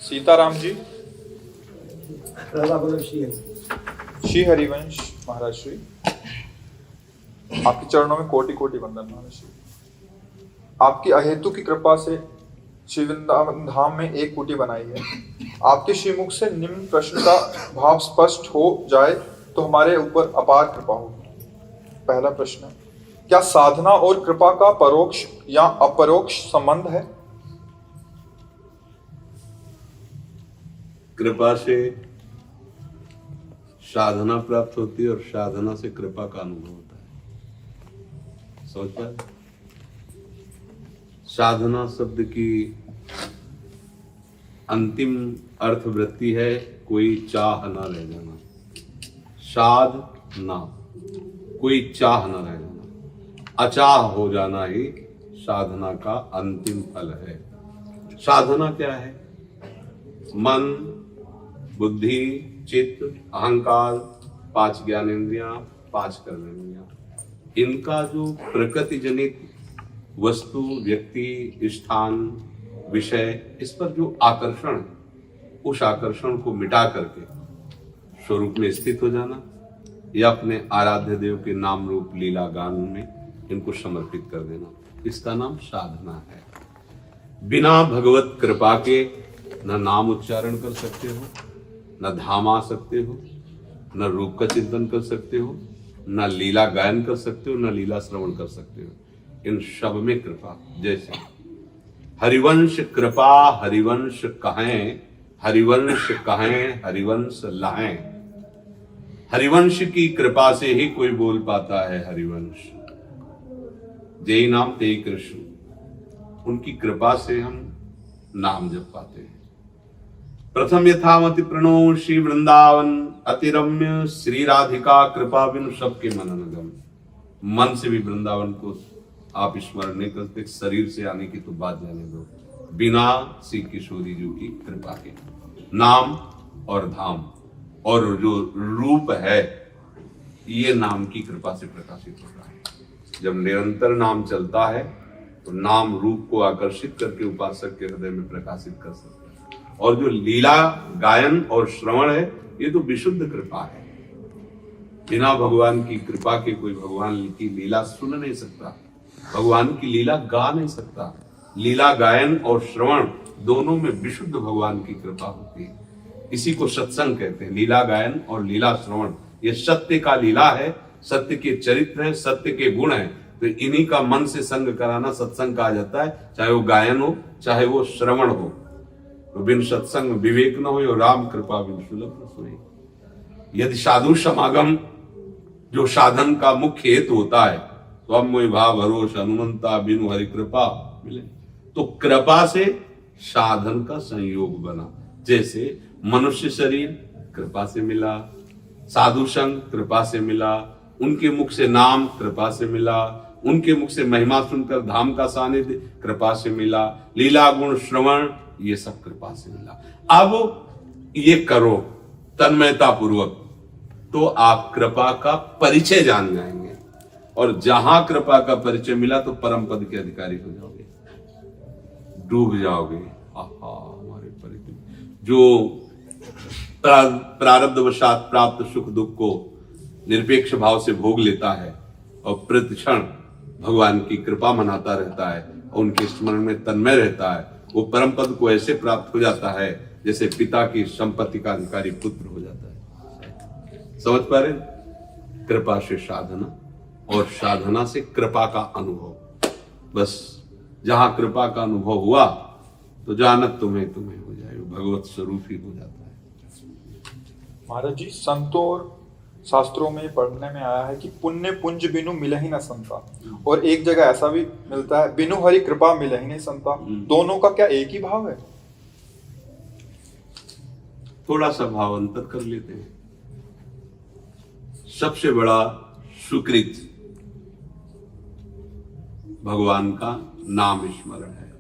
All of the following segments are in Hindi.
सीताराम जी, श्री हरिवंश महाराज श्री, आपके चरणों में कोटि कोटि वंदन महाराज श्री। आपकी अहेतु की कृपा से श्री वृंदावन धाम में एक कुटी बनाई है। आपके श्रीमुख से निम्न प्रश्न का भाव स्पष्ट हो जाए तो हमारे ऊपर अपार कृपा होगी। पहला प्रश्न, क्या साधना और कृपा का परोक्ष या अपरोक्ष संबंध है? कृपा से साधना प्राप्त होती है और साधना से कृपा का अनुभव होता है। समझ पाए? साधना शब्द की अंतिम अर्थवृत्ति है कोई चाह न रह जाना। साधना, कोई चाह न रह जाना, अचाह हो जाना ही साधना का अंतिम फल है। साधना क्या है? मन, बुद्धि, चित्त, अहंकार, 5 ज्ञानेंद्रियां, 5 कर्मेंद्रियां, इनका जो प्रकृति जनित वस्तु, व्यक्ति, स्थान, विषय, इस पर जो आकर्षण है, उस आकर्षण को मिटा करके स्वरूप में स्थित हो जाना या अपने आराध्य देव के नाम रूप लीला गान में इनको समर्पित कर देना, इसका नाम साधना है। बिना भगवत कृपा के न नाम उच्चारण कर सकते हो, न धाम आ सकते हो, न रूप का चिंतन कर सकते हो, न लीला गायन कर सकते हो, न लीला श्रवण कर सकते हो। इन सब में कृपा, जैसे हरिवंश कृपा हरिवंश कहें, हरिवंश कहें हरिवंश लाएं। हरिवंश की कृपा से ही कोई बोल पाता है हरिवंश। जय नाम ते कृष्ण, उनकी कृपा से हम नाम जप पाते हैं। प्रथम यथामति प्रणो श्री वृंदावन अतिरम्य श्री राधिका कृपा बिनु सबके मननगम। मन से भी वृंदावन को आप स्मरण नहीं करते, शरीर से आने की तो बात जाने दो। बिना श्री किशोरी जी की कृपा के नाम और धाम और जो रूप है, ये नाम की कृपा से प्रकाशित होता है। जब निरंतर नाम चलता है तो नाम रूप को आकर्षित करके उपासक के हृदय में प्रकाशित कर सकता है। और जो लीला गायन और श्रवण है, ये तो विशुद्ध कृपा है। बिना भगवान की कृपा के कोई भगवान की लीला सुन नहीं सकता, भगवान की लीला गा नहीं सकता। लीला गायन और श्रवण दोनों में विशुद्ध भगवान की कृपा होती है। इसी को सत्संग कहते हैं। लीला गायन और लीला श्रवण, ये सत्य का लीला है, सत्य के चरित्र है, सत्य के गुण है। तो इन्हीं का मन से संग कराना सत्संग कहा जाता है। चाहे वो गायन हो, चाहे वो श्रवण हो। तो बिन सत्संग विवेक न हो, और राम कृपा बिन सुलभ न सोई। यदि साधु समागम जो साधन का मुख्य हेतु होता है, तो अब मोहि भाव भरोस हनुमंता बिनु हरि कृपा मिले। तो कृपा से साधन का संयोग बना। जैसे मनुष्य शरीर कृपा से मिला, साधु संग कृपा से मिला, उनके मुख से नाम कृपा से मिला, उनके मुख से महिमा सुनकर धाम का सानिध्य कृपा से मिला, लीला गुण श्रवण ये सब कृपा से मिला। अब ये करो तन्मयता पूर्वक, तो आप कृपा का परिचय जान जाएंगे। और जहां कृपा का परिचय मिला तो परम पद के अधिकारी हो जाओगे, डूब जाओगे। हमारे परिचय जो प्रारब्धवशात प्राप्त सुख दुख को निरपेक्ष भाव से भोग लेता है और प्रतिक्षण भगवान की कृपा मनाता रहता है और उनके स्मरण में तन्मय रहता है, वो परम पद को ऐसे प्राप्त हो जाता है जैसे पिता की संपत्ति का अधिकारी पुत्र हो जाता है। समझ पा रहे? कृपा से साधना और साधना से कृपा का अनुभव। बस जहां कृपा का अनुभव हुआ तो जानत तुम्हें हो जाए, भगवत स्वरूप ही हो जाता है। महाराज जी, संतों और शास्त्रों में पढ़ने में आया है कि पुण्य पुंज बिनु मिले ही न संता, और एक जगह ऐसा भी मिलता है बिनु हरि कृपा मिले ही नहीं संता। दोनों का क्या एक ही भाव है? थोड़ा सा भाव अंतर कर लेते हैं। सबसे बड़ा सुकृत भगवान का नाम स्मरण है।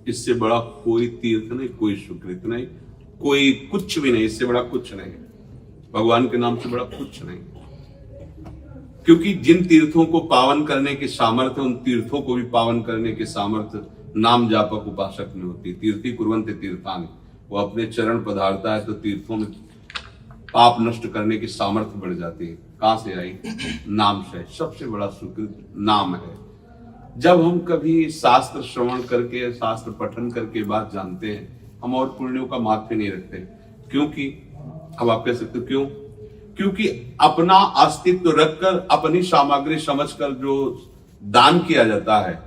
इससे बड़ा कोई तीर्थ नहीं, कोई सुकृत नहीं, कोई कुछ भी नहीं। इससे बड़ा कुछ नहीं, भगवान के नाम से बड़ा कुछ नहीं। क्योंकि जिन तीर्थों को पावन करने के सामर्थ्य, उन तीर्थों को भी पावन करने के सामर्थ्य नाम जापक उपासक में होती। तीर्थी कुर्वन्ते तीर्थानि, वो अपने चरण पधारता है तो तीर्थों में पाप नष्ट करने की सामर्थ्य बढ़ जाती है। कहां से आई? नाम से। सबसे बड़ा सुकृत नाम है। जब हम कभी शास्त्र श्रवण करके, शास्त्र पठन करके बात जानते हैं, हम और पुण्यों का महत्व नहीं रखते, क्योंकि अब आप कह सकते हो क्यों? क्योंकि अपना अस्तित्व रखकर, अपनी सामग्री समझकर जो दान किया जाता है,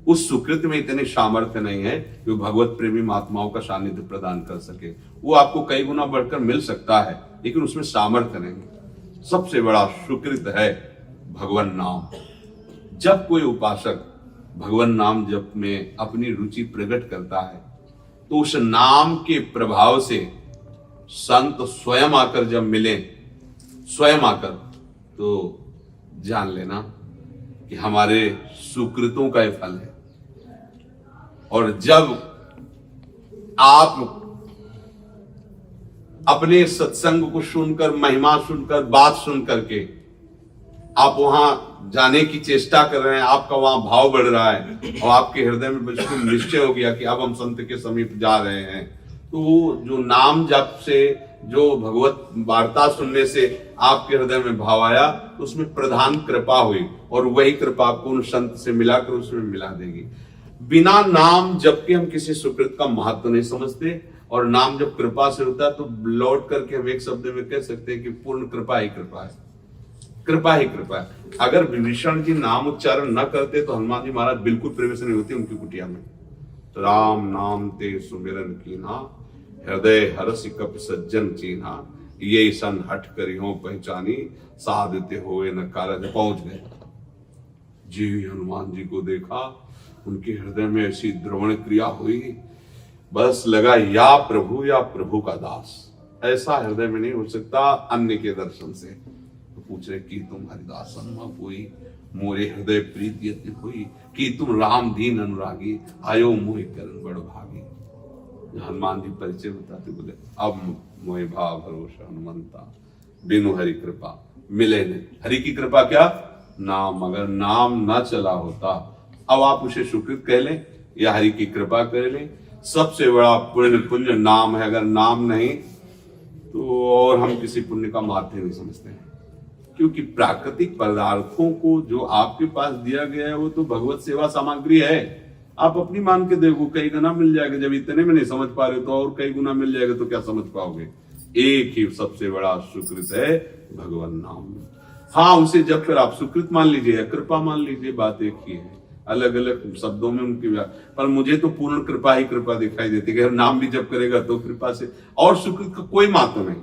उस सुकृत में इतने सामर्थ्य नहीं है कि वो भगवत प्रेमी महात्माओं का सानिध्य प्रदान कर सके। वो आपको कई गुना बढ़कर मिल सकता है, लेकिन उसमें सामर्थ्य नहीं। सबसे बड़ा सुकृत है भगवान नाम। जब कोई उपासक भगवान नाम जप में अपनी रुचि प्रकट करता है, तो उस नाम के प्रभाव से संत स्वयं आकर जब मिले, स्वयं आकर, तो जान लेना कि हमारे सुकृतों का ये फल है। और जब आप अपने सत्संग को सुनकर, महिमा सुनकर, बात सुन करके आप वहां जाने की चेष्टा कर रहे हैं, आपका वहां भाव बढ़ रहा है और आपके हृदय में बिल्कुल निश्चय हो गया कि अब हम संत के समीप जा रहे हैं, तो जो नाम जप से, जो भगवत वार्ता सुनने से आपके हृदय में भाव आया, तो उसमें प्रधान कृपा हुई और वही कृपा आपको उन संत से मिलाकर उसमें मिला देगी। बिना नाम जप के हम किसी सुकृत का महत्व नहीं समझते, और नाम जब कृपा से होता है तो लौट करके हम एक शब्द में कह सकते हैं कि पूर्ण कृपा ही कृपा है, कृपा ही कृपा है। अगर विभीषण जी नाम उच्चारण न करते तो हनुमान जी महाराज बिल्कुल प्रवेश नहीं होते उनकी कुटिया में। तो राम नाम ते सुमिरन कीना, हृदय हरसि कपि सज्जन चीन्हा, ये सन हट करी हो पहचानी, साधते हुए न कारज। पहुंच गए जी, हनुमान जी को देखा, उनके हृदय में ऐसी द्रवण क्रिया हुई, बस लगा या प्रभु का दास। ऐसा हृदय में नहीं हो सकता अन्य के दर्शन से। तो पूछ रहे कि तुम हरिदास हुई, मोरे हृदय प्रीति अति हुई, कि तुम राम दीन अनुरागी, आयो मोहि करण बड़ भागी। हनुमान जी परिचय बताते बोले, अब मोहि भाव भरोसा हनुमंता, बिनु हरि कृपा मिले नहीं। हरि की कृपा क्या? नाम। अगर नाम ना चला होता, अब आप उसे सुकृत कह लें या हरि की कृपा कह लें, सबसे बड़ा पुण्य नाम है। अगर नाम नहीं तो और हम किसी पुण्य का महत्व नहीं समझते हैं, क्योंकि प्राकृतिक पदार्थों को जो आपके पास दिया गया है वो तो भगवत सेवा सामग्री है। आप अपनी मान के देखो, कई गुना मिल जाएगा। जब इतने में नहीं समझ पा रहे हो तो और कई गुना मिल जाएगा तो क्या समझ पाओगे? एक ही सबसे बड़ा सुकृत है भगवान नाम। हाँ, उसे जब फिर आप सुकृत मान लीजिए या कृपा मान लीजिए, बात एक ही है, अलग अलग शब्दों में उनकी। पर मुझे तो पूर्ण कृपा ही कृपा दिखाई देती है। अगर नाम भी जब करेगा तो कृपा से, और सुकृत का कोई महत्व नहीं।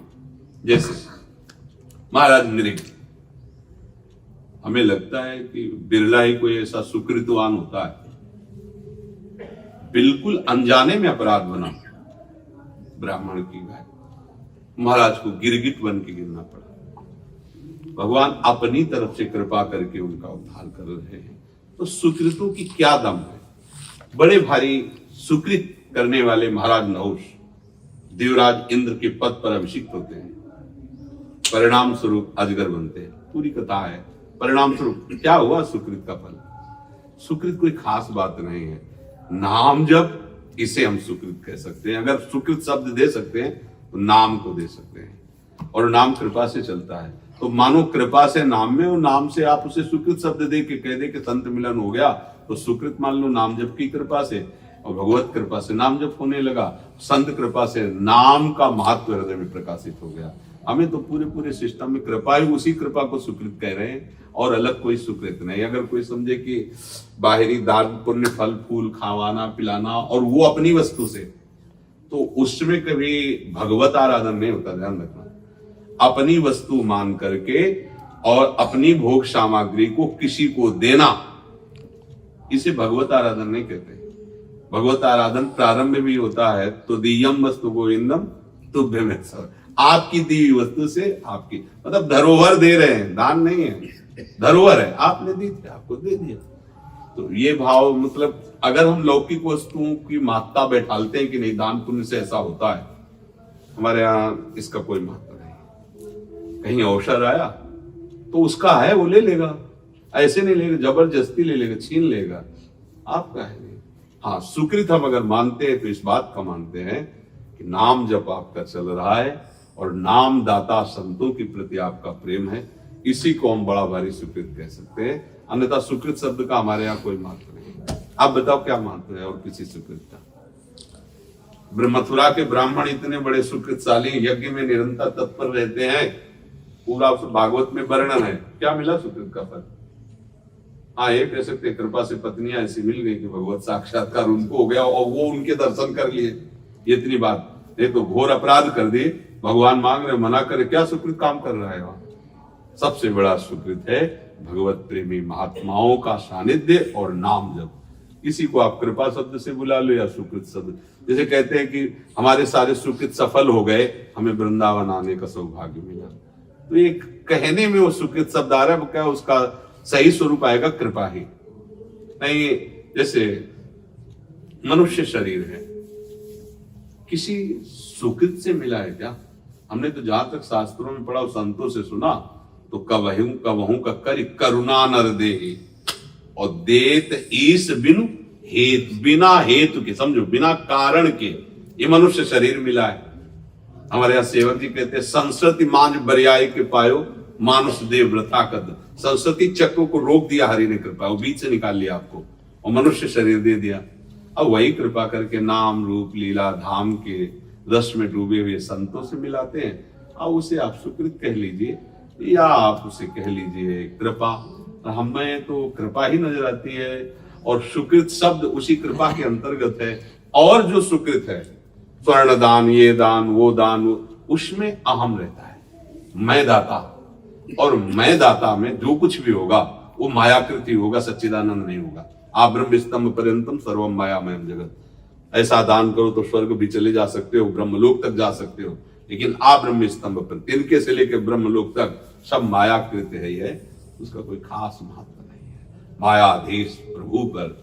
जैसे महाराज नृग, हमें लगता है कि बिरला ही कोई ऐसा सुकृतवान होता है। बिल्कुल अनजाने में अपराध बना, ब्राह्मण की गाय, महाराज को गिरगिट बन के गिरना पड़ा। भगवान अपनी तरफ से कृपा करके उनका उद्धार कर रहे हैं। तो सुकृतों की क्या दम है। बड़े भारी सुकृत करने वाले महाराज नहुष देवराज इंद्र के पद पर अभिषिक्त होते हैं, परिणाम स्वरूप अजगर बनते हैं। पूरी कथा है। परिणाम स्वरूप क्या हुआ? सुकृत का फल। सुकृत कोई खास बात नहीं है, नाम जब, इसे हम सुकृत कह सकते हैं। अगर सुकृत शब्द दे सकते हैं तो नाम को दे सकते हैं, और नाम कृपा से चलता है। तो मानो कृपा से नाम में, और नाम से आप उसे सुकृत शब्द दे के कह दे कि संत मिलन हो गया, तो सुकृत मान लो नाम जप की कृपा से, और भगवत कृपा से नाम जप होने लगा। संत कृपा से नाम का महत्व हृदय में प्रकाशित हो गया। हमें तो पूरे सिस्टम में कृपा ही, उसी कृपा को सुकृत कह रहे हैं, और अलग कोई सुकृत नहीं। अगर कोई समझे कि बाहरी दान पुण्य फल फूल खावाना पिलाना और वो अपनी वस्तु से, तो उसमें कभी भगवत आराधन नहीं होता। ध्यान रखना, अपनी वस्तु मान करके और अपनी भोग सामग्री को किसी को देना, इसे भगवत आराधन नहीं कहते। भगवत आराधन प्रारंभ में भी होता है, तो दियम वस्तु गोविंदम तुभ्यम सर, आपकी दी हुई वस्तु से, आपकी मतलब धरोहर दे रहे हैं, दान नहीं है, धरोहर है, आपने दी थी, आपको दे दिया। तो ये भाव, मतलब अगर हम लौकिक वस्तुओं की महत्ता बैठालते हैं कि नहीं दान पुण्य से ऐसा होता है, हमारे यहाँ इसका कोई महत्व नहीं। कहीं अवसर आया तो उसका है, वो ले लेगा, ऐसे नहीं लेगा, जबरदस्ती ले लेगा, छीन लेगा, आपका है नहीं। हाँ, सुकृत हम अगर मानते हैं तो इस बात का मानते हैं कि नाम जप आपका चल रहा है और नाम दाता संतों के प्रति आपका प्रेम है, इसी को हम बड़ा भारी सुकृत कह सकते हैं। अन्यथा सुकृत शब्द का हमारे यहाँ कोई महत्व नहीं। आप बताओ क्या महत्व है और किसी सुकृत का? मथुरा के ब्राह्मण इतने बड़े सुकृतशाली, यज्ञ में निरंतर तत्पर रहते हैं, पूरा भागवत में वर्णन है, क्या मिला सुकृत का फल? हाँ, ये कह सकते कृपा से पत्नियां ऐसी मिल गई कि भगवत साक्षात्कार उनको हो गया और वो उनके दर्शन कर लिए, ये इतनी बात। नहीं तो घोर अपराध कर दिए, भगवान मांग रहे मना करे, क्या सुकृत काम कर रहा है वहां? सबसे बड़ा सुकृत है भगवत प्रेमी महात्माओं का सानिध्य और नाम जप। इसी को आप कृपा शब्द से बुला लो या सुकृत शब्द। जैसे कहते हैं कि हमारे सारे सुकृत सफल हो गए, हमें वृंदावन आने का सौभाग्य मिला, तो ये कहने में वो सुकृत शब्द आ रहा है, क्या उसका सही स्वरूप आएगा कृपा ही नहीं। जैसे मनुष्य शरीर है, किसी सुकृत से मिला है क्या? हमने तो जहां तक शास्त्रों में पढ़ा, संतों से सुना, तो कवहू का करी करुणा नर दे और देत ईस बिनु हेतु, बिना हेतु के, समझो बिना कारण के ये मनुष्य शरीर मिला है। हमारे यहाँ सेवक जी कहते हैं संस्कृति मांझ बरियाई के पायो मानुष देव व्रता कद। संस्कृति चक्र को रोक दिया हरि ने कृपा, वो बीच से निकाल लिया आपको और मनुष्य शरीर दे दिया। अब वही कृपा करके नाम रूप लीला धाम के रस में डूबे हुए संतों से मिलाते हैं। अब उसे आप सुकृत कह लीजिए या आप उसे कह लीजिए कृपा। हमें तो कृपा ही नजर आती है और सुकृत शब्द उसी कृपा के अंतर्गत है। और जो सुकृत है, स्वर्ण दान, ये दान, वो दान, उसमें अहम रहता है, मैं दाता। और मैं दाता में जो कुछ भी होगा वो मायाकृति होगा, सच्चिदानंद नहीं होगा। आप ब्रह्म स्तंभ पर्यंतम सर्वम मायामयम जगत। ऐसा दान करो तो स्वर्ग भी चले जा सकते हो, ब्रह्मलोक तक जा सकते हो, लेकिन आप ब्रह्म स्तंभ पर, तिनके से लेकर ब्रह्मलोक तक सब मायाकृत है ही है, उसका कोई खास महत्व नहीं है। मायाधीश प्रभु पर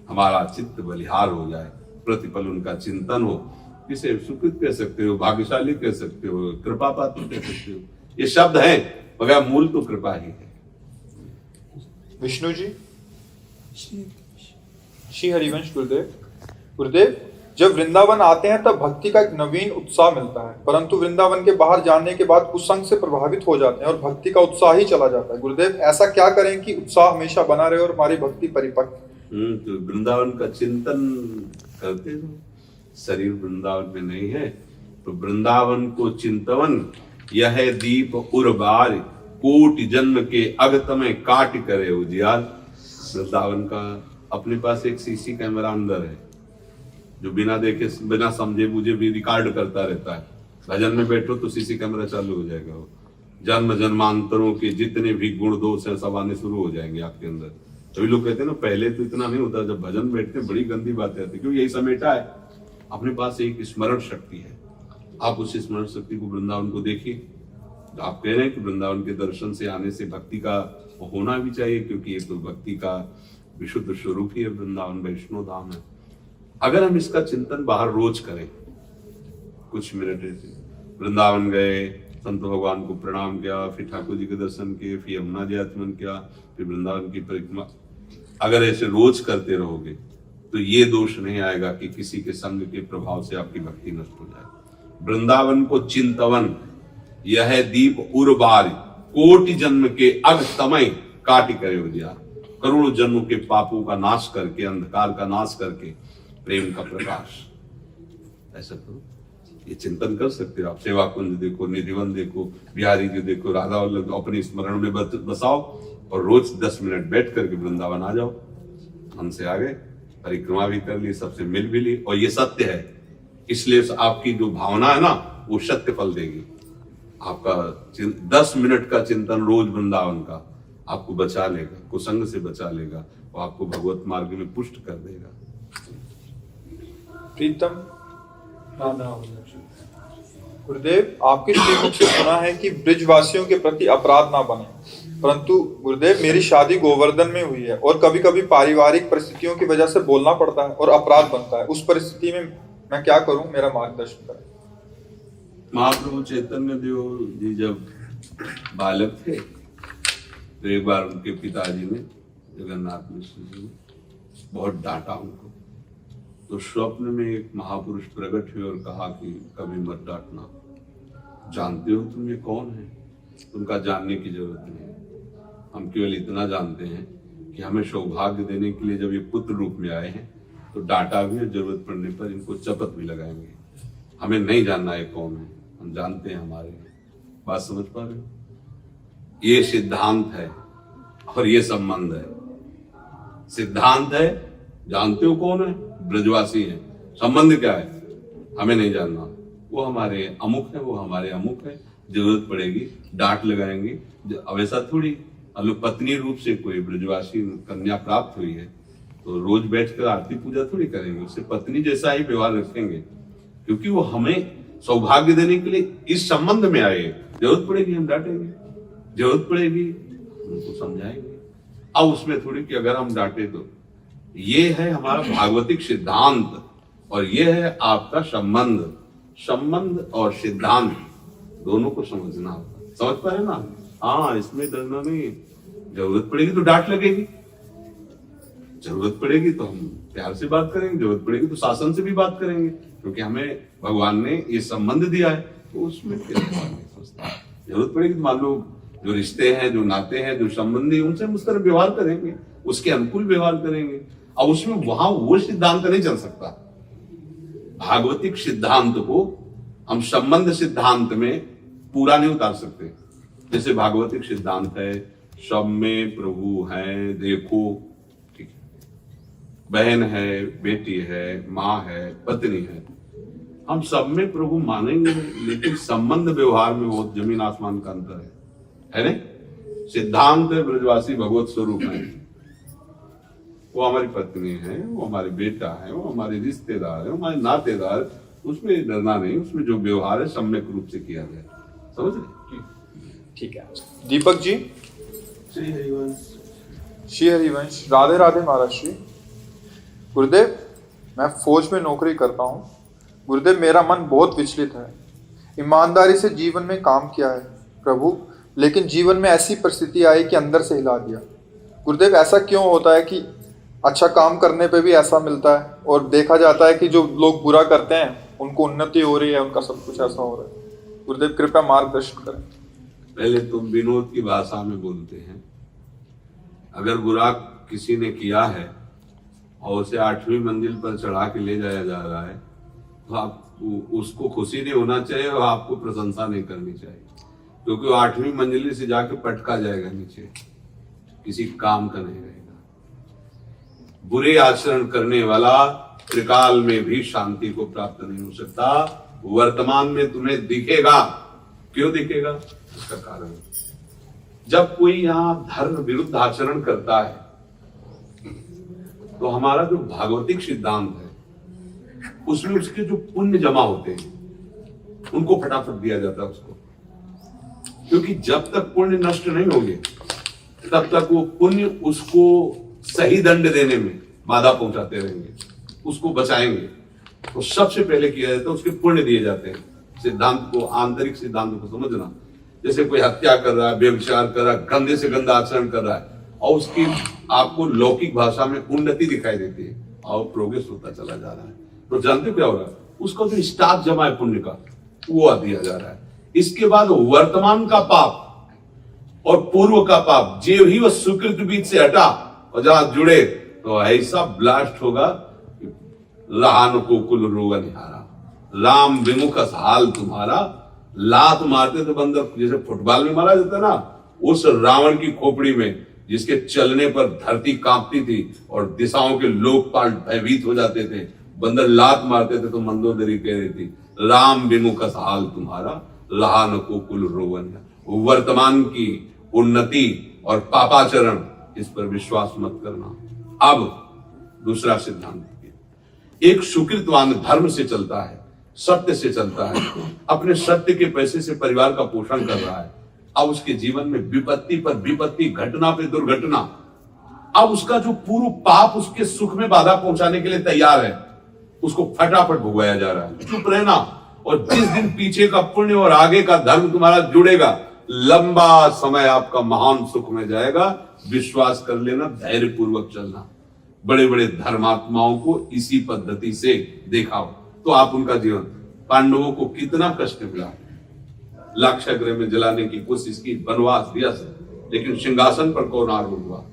हमारा चित्त बलिहार हो जाए, प्रतिपल उनका चिंतन हो, इसे सुकृत कह सकते हो, भाग्यशाली कह सकते हो, कृपा पात्र कह सकते हो। ये शब्द है मगर मूल तो कृपा ही है। विष्णु जी, श्री हरिवंश गुरुदेव, जब वृंदावन आते हैं तब भक्ति का एक नवीन उत्साह मिलता है, परंतु वृंदावन के बाहर जाने के बाद कुसंग से प्रभावित हो जाते हैं और भक्ति का उत्साह ही चला जाता है। गुरुदेव, ऐसा क्या करें कि उत्साह हमेशा बना रहे और हमारी भक्ति परिपक्व? तो वृंदावन का चिंतन करते हो। शरीर वृंदावन में नहीं है तो वृंदावन को चिंतवन, यह दीप उर्बार कोटि जन्म के अगत में काट करे उजियार। वृंदावन का अपने पास एक सीसी कैमरा अंदर है जो बिना देखे बिना समझे मुझे भी रिकॉर्ड करता रहता है। भजन में बैठो तो सीसी कैमरा चालू हो जाएगा, वो जन्म जन्मांतरों के जितने भी गुण दोष है सब आने शुरू हो जाएंगे आपके अंदर। सभी लोग कहते हैं ना पहले तो इतना नहीं होता, जब भजन बैठते बड़ी गंदी बातें आती, क्यों? यही समेटा है। अपने पास एक स्मरण शक्ति है, आप उस स्मरण शक्ति को वृंदावन को देखिए। आप कह रहे हैं कि वृंदावन के दर्शन से आने से भक्ति का होना भी चाहिए, क्योंकि ये तो भक्ति का विशुद्ध स्वरूप ही है, वृंदावन वैष्णो धाम है। अगर हम इसका चिंतन बाहर रोज करें, कुछ मिनट ऐसे वृंदावन गए, संत भगवान को प्रणाम किया, फिर ठाकुर जी के दर्शन किए, फिर यमुना जी आचमन किया, फिर वृंदावन की परिक्रमा, अगर ऐसे रोज करते रहोगे तो ये दोष नहीं आएगा कि किसी के संग के प्रभाव से आपकी भक्ति नष्ट हो जाए। वृंदावन को चिंतवन, यह दीप उर्बार कोटि जन्म के अग समय काटी करे उजियार। करोड़ों जन्मों के पापों का नाश करके, अंधकार का नाश करके प्रेम का प्रकाश। ऐसा करो, ये चिंतन कर सकते हो आप। सेवा कुंज देखो, निधिवन देखो, बिहारी जी देखो, राधा वल्लभ अपने स्मरण में बसाओ और रोज 10 मिनट बैठ करके वृंदावन आ जाओ। हमसे आ गए, परिक्रमा भी कर ली, सबसे मिल भी ली, और ये सत्य है, इसलिए आपकी जो भावना है ना वो सत्य फल देगी। आपका 10 मिनट का चिंतन रोज वृंदावन का आपको बचा लेगा, कुसंग से बचा लेगा और आपको भगवत मार्ग में पुष्ट कर देगा। प्रीतम, गुरुदेव, आपके श्रीमुख से सुना है कि ब्रिजवासियों के प्रति अपराध ना बने, परंतु गुरुदेव मेरी शादी गोवर्धन में हुई है और कभी कभी पारिवारिक परिस्थितियों की वजह से बोलना पड़ता है और अपराध बनता है। उस परिस्थिति में मैं क्या करूं, मेरा मार्गदर्शन करें। महाप्रभु चैतन्य देव जी जब बालक थे तो एक बार उनके पिताजी ने, जगन्नाथ मिश्र जी ने बहुत डांटा उनको। तो स्वप्न में एक महापुरुष प्रकट हुए और कहा कि कभी मत डांटना, जानते हो तुम ये कौन है, उनका जानने की जरूरत नहीं है। हम केवल इतना जानते हैं कि हमें सौभाग्य देने के लिए जब ये पुत्र रूप में आए हैं तो डांटा भी और जरूरत पड़ने पर इनको चपत भी लगाएंगे। हमें नहीं जानना है कौन है, हम जानते हैं हमारे हैं। बात समझ पा रहे हो? ये सिद्धांत है और ये संबंध है। सिद्धांत है, जानते हो कौन है, ब्रजवासी है। संबंध क्या है, हमें नहीं जानना। वो हमारे अमुक है, वो हमारे अमुक है, जरूरत पड़ेगी डांट लगाएंगे। अब ऐसा थोड़ी, अब पत्नी रूप से कोई ब्रजवासी कन्या प्राप्त हुई है तो रोज बैठकर आरती पूजा थोड़ी करेंगे, उससे पत्नी जैसा ही व्यवहार रखेंगे, क्योंकि वो हमें सौभाग्य देने के लिए इस संबंध में आए। जरूरत पड़ेगी हम डांटेंगे, जरूरत पड़ेगी उनको समझाएंगे। अब उसमें थोड़ी कि अगर हम डांटे तो, ये है हमारा भागवतिक सिद्धांत और ये है आपका संबंध। संबंध और सिद्धांत दोनों को समझना होगा। समझ पा रहे ना? हाँ, इसमें डरना नहीं। जरूरत पड़ेगी तो डांट लगेगी, जरूरत पड़ेगी तो हम प्यार से बात करेंगे, जरूरत पड़ेगी तो शासन से भी बात करेंगे, क्योंकि हमें भगवान ने ये संबंध दिया है। तो उसमें जरूरत पड़ेगी तो मान लो जो रिश्ते हैं, जो नाते हैं, जो संबंधी, उनसे हम उस तरह व्यवहार करेंगे, उसके अनुकूल व्यवहार करेंगे। अब उसमें वहां वो सिद्धांत नहीं चल सकता। भागवतिक सिद्धांत को हम संबंध सिद्धांत में पूरा नहीं उतार सकते। जैसे भागवतिक सिद्धांत है, सब में प्रभु है, देखो, ठीक है, बहन है, बेटी है, माँ है, पत्नी है, हम सब में प्रभु मानेंगे, लेकिन संबंध व्यवहार में बहुत जमीन आसमान का अंतर है नहीं? सिद्धांत है ब्रजवासी भगवत स्वरूप है, वो हमारी पत्नी है, वो हमारे बेटा है, वो हमारे रिश्तेदार है, हमारे नातेदार, उसमें डरना नहीं। उसमें जो व्यवहार है सम्यक रूप से किया जाए। समझ रहे? ठीक है। दीपक जी, श्री हरिवंश। श्री हरिवंश। राधे राधे महाराज श्री। गुरुदेव, मैं फौज में नौकरी करता हूँ। गुरुदेव, मेरा मन बहुत विचलित है। ईमानदारी से जीवन में काम किया है प्रभु, लेकिन जीवन में ऐसी परिस्थिति आई कि अंदर से हिला दिया। गुरुदेव, ऐसा क्यों होता है कि अच्छा काम करने पे भी ऐसा मिलता है और देखा जाता है कि जो लोग बुरा करते हैं उनको उन्नति हो रही है, उनका सब कुछ ऐसा हो रहा है? गुरुदेव कृपया मार्गदर्शन करें। पहले तुम विनोद की भाषा में बोलते हैं। अगर बुरा किसी ने किया है और उसे 8वीं मंजिल पर चढ़ा के ले जाया जा रहा है तो आप उसको खुशी नहीं होना चाहिए और आपको प्रशंसा नहीं करनी चाहिए, क्योंकि वो 8वीं मंजिल से जाके पटका जाएगा नीचे, किसी काम का नहीं रहेगा। बुरे आचरण करने वाला त्रिकाल में भी शांति को प्राप्त नहीं हो सकता। वर्तमान में तुम्हें दिखेगा। क्यों दिखेगा? इसका कारण, जब कोई यहां धर्म विरुद्ध आचरण करता है तो हमारा जो भागवतिक सिद्धांत है उसमें उसके जो पुण्य जमा होते हैं उनको फटाफट दिया जाता है उसको, क्योंकि जब तक पुण्य नष्ट नहीं होंगे तब तक वो पुण्य उसको सही दंड देने में बाधा पहुंचाते रहेंगे, उसको बचाएंगे। तो सबसे पहले किया जाता है उसके पुण्य दिए जाते हैं। सिद्धांत को, आंतरिक सिद्धांत को समझना। जैसे कोई हत्या कर रहा है, व्यभिचार कर रहा है, गंदे से गंदा आचरण कर रहा है और उसकी आपको लौकिक भाषा में उन्नति दिखाई देती है और प्रोग्रेस होता चला जा रहा है, तो जानते क्या हो रहा है? उसका जो स्टॉक जमा है पुण्य का वो दिया जा रहा है। इसके बाद वर्तमान का पाप और पूर्व का पाप जो ही वह सुकृत बीच से हटा और जहां जुड़े तो ऐसा ब्लास्ट होगा, लहान को कुल रोग निहारा, राम विमुख हाल तुम्हारा। लात मारते तो बंदर, जैसे फुटबॉल में मारा जाता ना, उस रावण की खोपड़ी में जिसके चलने पर धरती कांपती थी और दिशाओं के लोकपाल भयभीत हो जाते थे, बंदर लात मारते थे तो मंदोदरी कह रही थी, राम विमुख हाल तुम्हारा, लहान को कुल रोवन। वर्तमान की उन्नति और पापाचरण, इस पर विश्वास मत करना। अब दूसरा सिद्धांत, एक सुकृतवान धर्म से चलता है, सत्य से चलता है, अपने सत्य के पैसे से परिवार का पोषण कर रहा है। अब उसके जीवन में विपत्ति पर विपत्ति, घटना पे दुर्घटना, अब उसका जो पूर्व पाप उसके सुख में बाधा पहुंचाने के लिए तैयार है, उसको फटाफट भुगवाया जा रहा है। चुप रहना, और जिस दिन पीछे का पुण्य और आगे का धर्म तुम्हारा जुड़ेगा, लंबा समय आपका महान सुख में जाएगा। विश्वास कर लेना, धैर्य पूर्वक चलना। बड़े बड़े धर्मात्माओं को इसी पद्धति से देखा हो तो आप उनका जीवन, पांडवों को कितना कष्ट मिला, लाक्षागृह में जलाने की कोशिश की, वनवास दिया सब, लेकिन सिंहासन पर कौन आरूढ़ हुआ?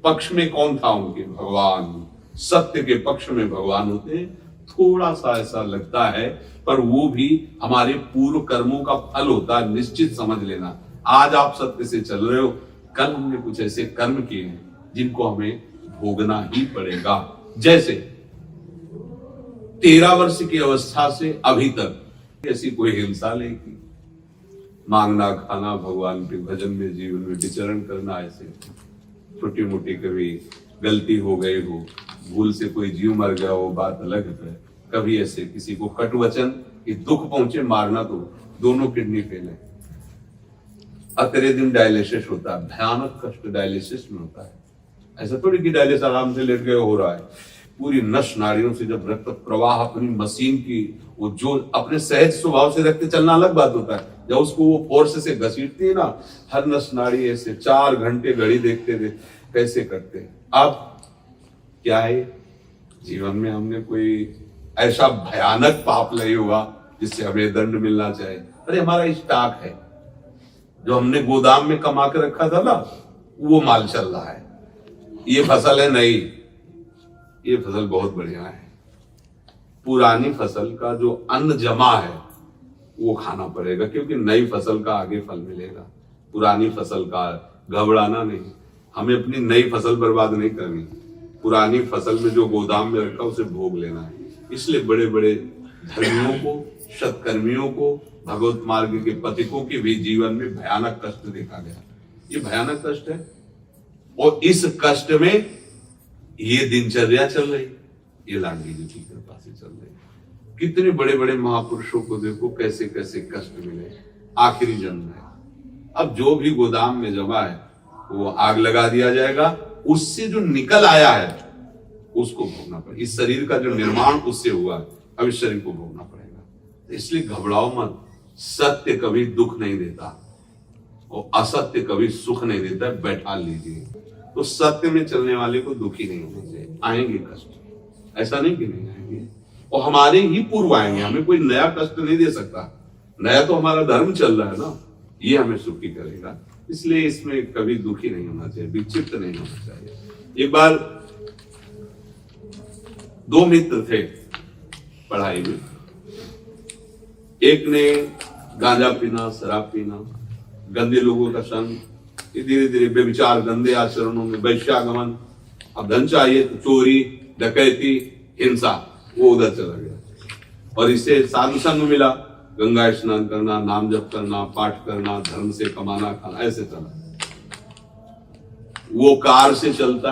पक्ष में कौन था उनके? भगवान। सत्य के पक्ष में भगवान होते हैं। थोड़ा सा ऐसा लगता है, पर वो भी हमारे पूर्व कर्मों का फल होता है, निश्चित समझ लेना। आज आप सत्य से चल रहे हो, कल हमने कुछ ऐसे कर्म किए हैं जिनको हमें भोगना ही पड़ेगा। जैसे 13 वर्ष की अवस्था से अभी तक ऐसी कोई हिंसा नहीं की, मांगना खाना, भगवान के भजन में जीवन में विचरण करना, ऐसे छोटी मोटी कभी गलती हो गई हो, भूल से कोई जीव मर गया हो, बात अलग है। कभी ऐसे किसी को कटु वचन कि दुख पहुंचे, मारना, तो दोनों किडनी फेल है। अतरे दिन डायलिसिस होता है, भयानक कष्ट डायलिसिस में होता है। ऐसा थोड़ी कि डायलिसिस आराम से लेट गए हो रहा है। पूरी नस नाड़ियों से जब रक्त प्रवाह अपनी मशीन की वो जो अपने सहज स्वभाव से रक्त चलना अलग बात होता है, जब उसको वो फोर्स से घसीटती है ना, हर नस नाड़ी ऐसे 4 घंटे घड़ी देखते थे कैसे करते हैं। अब क्या है, जीवन में हमने कोई ऐसा भयानक पाप नहीं हुआ जिससे हमें दंड मिलना चाहिए। अरे हमारा स्टॉक है जो हमने गोदाम में कमा के रखा था ना, वो माल चल रहा है। ये फसल है नई, ये फसल बहुत बढ़िया है। पुरानी फसल का जो अन्न जमा है वो खाना पड़ेगा, क्योंकि नई फसल का आगे फल मिलेगा। पुरानी फसल का घबराना नहीं, हमें अपनी नई फसल बर्बाद नहीं करनी, पुरानी फसल में जो गोदाम में रखा उसे भोग लेना है। इसलिए बड़े बड़े धर्मियों को, सत्कर्मियों को, भगवत मार्ग के पथिकों के भी जीवन में भयानक कष्ट देखा गया। ये भयानक कष्ट है, और इस कष्ट में ये दिनचर्या चल रही, ये लाडली जी की कृपा से चल रही। कितने बड़े बड़े महापुरुषों को देखो कैसे कैसे कष्ट मिले, आखिरी जन्म है। अब जो भी गोदाम में जमा है वो आग लगा दिया जाएगा, उससे जो निकल आया है उसको भोगना पड़ेगा। इस शरीर का जो निर्माण उससे हुआ है, अब इस शरीर को भोगना पड़ेगा। इसलिए घबराओ मत, सत्य कभी दुख नहीं देता और असत्य कभी सुख नहीं देता, बैठा लीजिए। तो सत्य में चलने वाले को दुखी नहीं होना चाहिए। आएंगे कष्ट, ऐसा नहीं कि नहीं आएंगे, और हमारे ही पूर्व आएंगे, हमें कोई नया कष्ट नहीं दे सकता। नया तो हमारा धर्म चल रहा है ना, ये हमें सुखी करेगा। इसलिए इसमें कभी दुखी नहीं होना चाहिए, विक्षिप्त नहीं होना चाहिए। एक बार 2 मित्र थे पढ़ाई में, एक ने गांजा पीना, शराब पीना, गंदे लोगों का संग, धीरे धीरे बेविचार गंदे आचरणों में, वैश्यागमन, अब धन चाहिए तो चोरी, डकैती, हिंसा, वो उधर चला गया। और इसे साधु संग मिला, गंगा स्नान करना, नाम जप करना, पाठ करना, धर्म से कमाना खाना, ऐसे चला। वो कार से चलता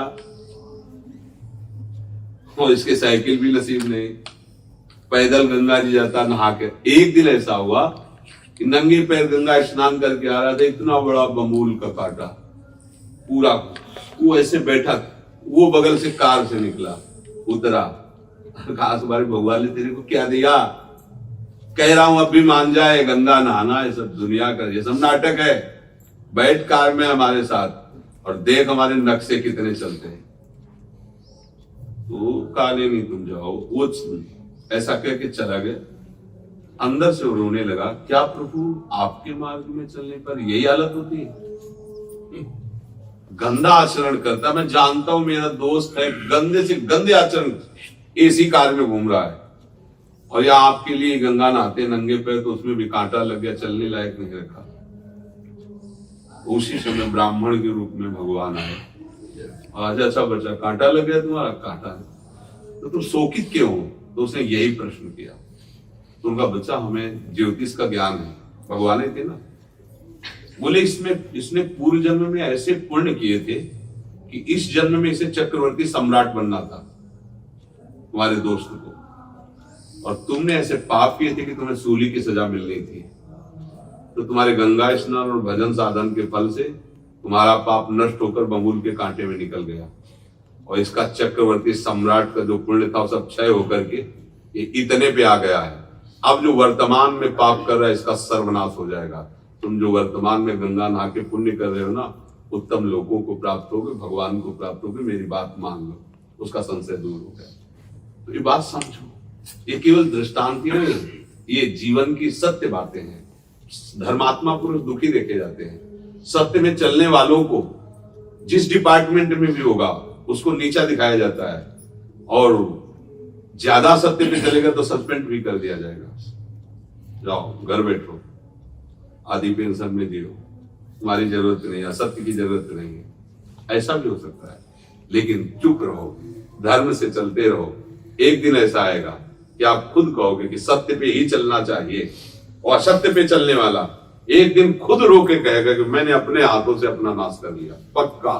और इसके साइकिल भी नसीब नहीं, पैदल गंगा जी जाता नहा के। एक दिन ऐसा हुआ कि नंगे पैर गंगा स्नान करके आ रहा था, इतना बड़ा बमूल का कांटा पूरा, वो ऐसे बैठा, वो बगल से कार से निकला, उतरा, कहा तुम्हारे भगवान ने तेरे को क्या दिया? कह रहा हूं अब भी मान जाए, गंगा नहाना है, सब दुनिया का ये सब नाटक है, बैठ कार में हमारे साथ और देख हमारे नक्शे कितने चलते हैं। तो कहा नहीं तुम जाओ, वो ऐसा कह के चला गया। अंदर से रोने लगा, क्या प्रभु आपके मार्ग में चलने पर यही हालत होती है? गंदा आचरण करता, मैं जानता हूं मेरा दोस्त है, गंदे से गंदे आचरण, एसी कार में घूम रहा है, और या आपके लिए गंगा नहाते नंगे पैर, तो उसमें भी कांटा लग गया, चलने लायक नहीं रखा। उसी समय ब्राह्मण के रूप में भगवान आए, आज अच्छा बच्चा कांटा लग गया तुम्हारा, कांटा तो तुम शोकित क्यों हो? तो उसने यही प्रश्न किया। तो उनका बच्चा हमें ज्योतिष का ज्ञान है, भगवान ही थे ना। बोले इसने पूर्व जन्म में ऐसे पुण्य किए थे कि इस जन्म में इसे चक्रवर्ती सम्राट बनना था तुम्हारे दोस्त को, और तुमने ऐसे पाप किए थे कि तुम्हें सूली की सजा मिलनी थी। तो तुम्हारे गंगा स्नान और भजन साधन के फल से तुम्हारा पाप नष्ट होकर बमूल के कांटे में निकल गया, और इसका चक्रवर्ती सम्राट का जो पुण्य था सब क्षय होकर के ये इतने पे आ गया है। अब जो वर्तमान में पाप कर रहा है इसका सर्वनाश हो जाएगा। तुम जो वर्तमान में गंगा नहा के पुण्य कर रहे हो ना, उत्तम लोगों को प्राप्त होगे, भगवान को प्राप्त होगे, मेरी बात मान लो। उसका संशय दूर हो गया। तो ये बात समझो, ये केवल दृष्टांत नहीं, ये जीवन की सत्य बातें हैं। धर्मात्मा पुरुष दुखी देखे जाते हैं। सत्य में चलने वालों को जिस डिपार्टमेंट में भी होगा उसको नीचा दिखाया जाता है, और ज्यादा सत्य पे चलेगा तो सस्पेंड भी कर दिया जाएगा। जाओ घर बैठो, आधी पेंशन में दियो, तुम्हारी जरूरत नहीं, असत्य की जरूरत नहीं है, ऐसा भी हो सकता है। लेकिन चुप रहो, धर्म से चलते रहो। एक दिन ऐसा आएगा कि आप खुद कहोगे कि सत्य पे ही चलना चाहिए, और असत्य पे चलने वाला एक दिन खुद रो के कहेगा कि मैंने अपने हाथों से अपना नाश कर लिया। पक्का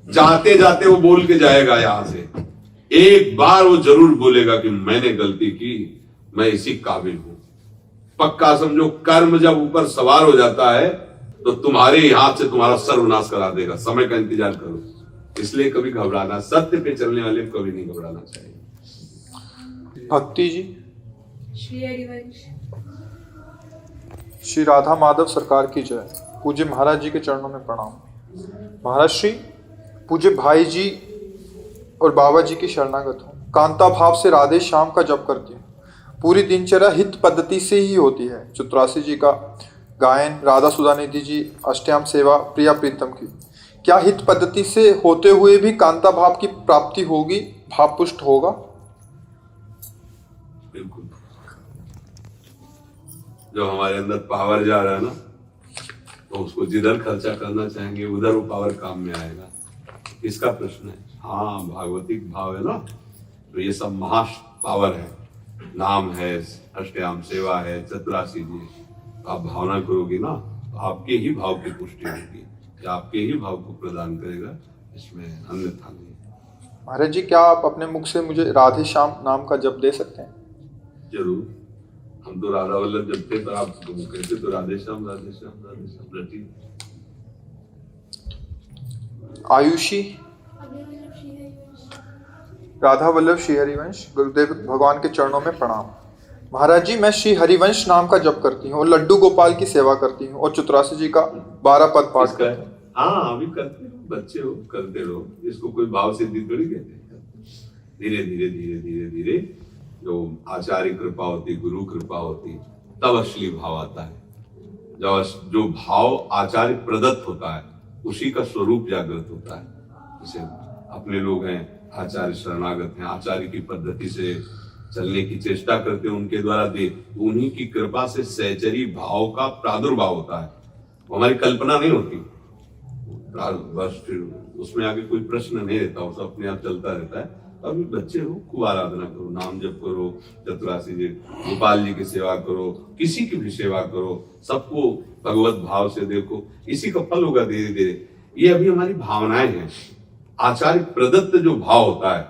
जाते जाते वो बोल के जाएगा, यहां से एक बार वो जरूर बोलेगा कि मैंने गलती की, मैं इसी काबिल हूं। पक्का समझो, कर्म जब ऊपर सवार हो जाता है तो तुम्हारे ही हाथ से तुम्हारा सर्वनाश करा देगा। समय का इंतजार करो। इसलिए कभी घबराना, सत्य पे चलने वाले को कभी नहीं घबराना चाहिए। भक्ति जी। श्री हरिवंश। श्री राधा माधव सरकार की जय। पूज्य महाराज जी के चरणों में प्रणाम। महाराज श्री, पूज्य भाई जी और बाबा जी की शरणागत हूँ। कांता भाव से राधे श्याम का जप करती हूँ। पूरी दिनचर्या हित पद्धति से ही होती है। चतुरासी जी का गायन, राधा सुधानिधि जी अष्टयाम सेवा, प्रिया प्रीतम की। क्या हित पद्धति से होते हुए भी कांता भाव की प्राप्ति होगी, भाव पुष्ट होगा? बिल्कुल। जो हमारे अंदर पावर जा रहा है ना, तो उसको जिधर खर्चा करना चाहेंगे उधर वो पावर काम में आएगा। इसका प्रश्न है। हाँ, भागवतिक भाव है ना, तो ये सब महा पावर है। नाम है, अष्टयाम सेवा है, चतुरासी जी। आप भावना करोगे ना, तो आपके ही भाव की पुष्टि होगी, कि आपके ही भाव को प्रदान करेगा, इसमें अन्यथा नहीं। महाराज जी, क्या आप अपने मुख से मुझे राधे श्याम नाम का जप दे सकते हैं? जरूर। हम तो राधा वल्लभ जपते, पर आप कहते तो राधे श्याम राधे श्याम राधे श्याम रटी। आयुषी। राधा वल्लभ श्री हरिवंश। गुरुदेव भगवान के चरणों में प्रणाम। महाराज जी, मैं श्री हरिवंश नाम का जप करती हूँ और लड्डू गोपाल की सेवा करती हूँ और चतुरासी जी का 12 पद पाठ करती हूँ। हाँ, अभी करते रहो, बच्चे हो, करते रहो। इसको कोई भाव सिद्धि थोड़ी कहते हैं। धीरे धीरे धीरे धीरे धीरे जो आचार्य कृपा होती, गुरु कृपा होती, तब असली भाव आता है। जब जो भाव आचार्य प्रदत्त होता है उसी का स्वरूप जागृत होता है। जैसे अपने लोग हैं, आचार्य शरणागत हैं, आचार्य की पद्धति से चलने की चेष्टा करते हैं, उनके द्वारा दे, उन्हीं की कृपा से सहचरी भाव का प्रादुर्भाव होता है। हमारी कल्पना नहीं होती, बस फिर उसमें आगे कोई प्रश्न नहीं रहता, वो सब अपने आप चलता रहता है। अभी बच्चे हो, खूब आराधना करो, नाम जप करो, चतुरासी जी गोपाल जी की सेवा करो, किसी की भी सेवा करो, सबको भगवत भाव से देखो, इसी का फल होगा धीरे धीरे। ये अभी हमारी भावनाएं हैं। आचार्य प्रदत्त जो भाव होता है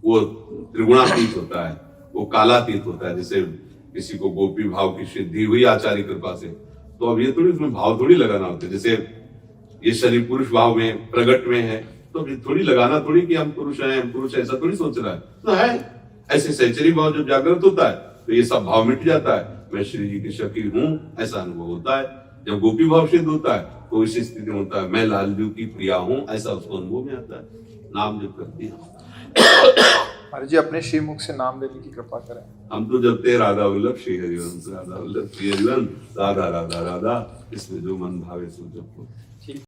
वो त्रिगुणातीत होता है, वो कालातीत होता है। जैसे किसी को गोपी भाव की सिद्धि हुई आचार्य कृपा से, तो अब ये थोड़ी उसमें भाव थोड़ी लगाना होता है। जैसे ये शरीर पुरुष भाव में प्रगट में है, तो अभी थोड़ी लगाना थोड़ी कि हम पुरुष हैं, हम पुरुष, ऐसा थोड़ी सोच रहा है। तो है ऐसे सहचरी भाव जब जागृत होता है तो ये सब भाव मिट जाता है। मैं श्री जी की शकी हूं, ऐसा अनुभव होता है। जब गोपी भाव सिद्ध होता है तो इसी स्थिति में होता है, मैं लालजू की प्रिया हूं, ऐसा उसको अनुभव में आता है। नाम जब करती है। महाराज जी, अपने श्री मुख से नाम लेने की कृपा करें। हम तो जपते राधा वल्लभ श्री हरिवंश, राधा वल्लभ श्री हरिवंश, राधा राधा राधा, इसमें जो मन भावे सो जपो।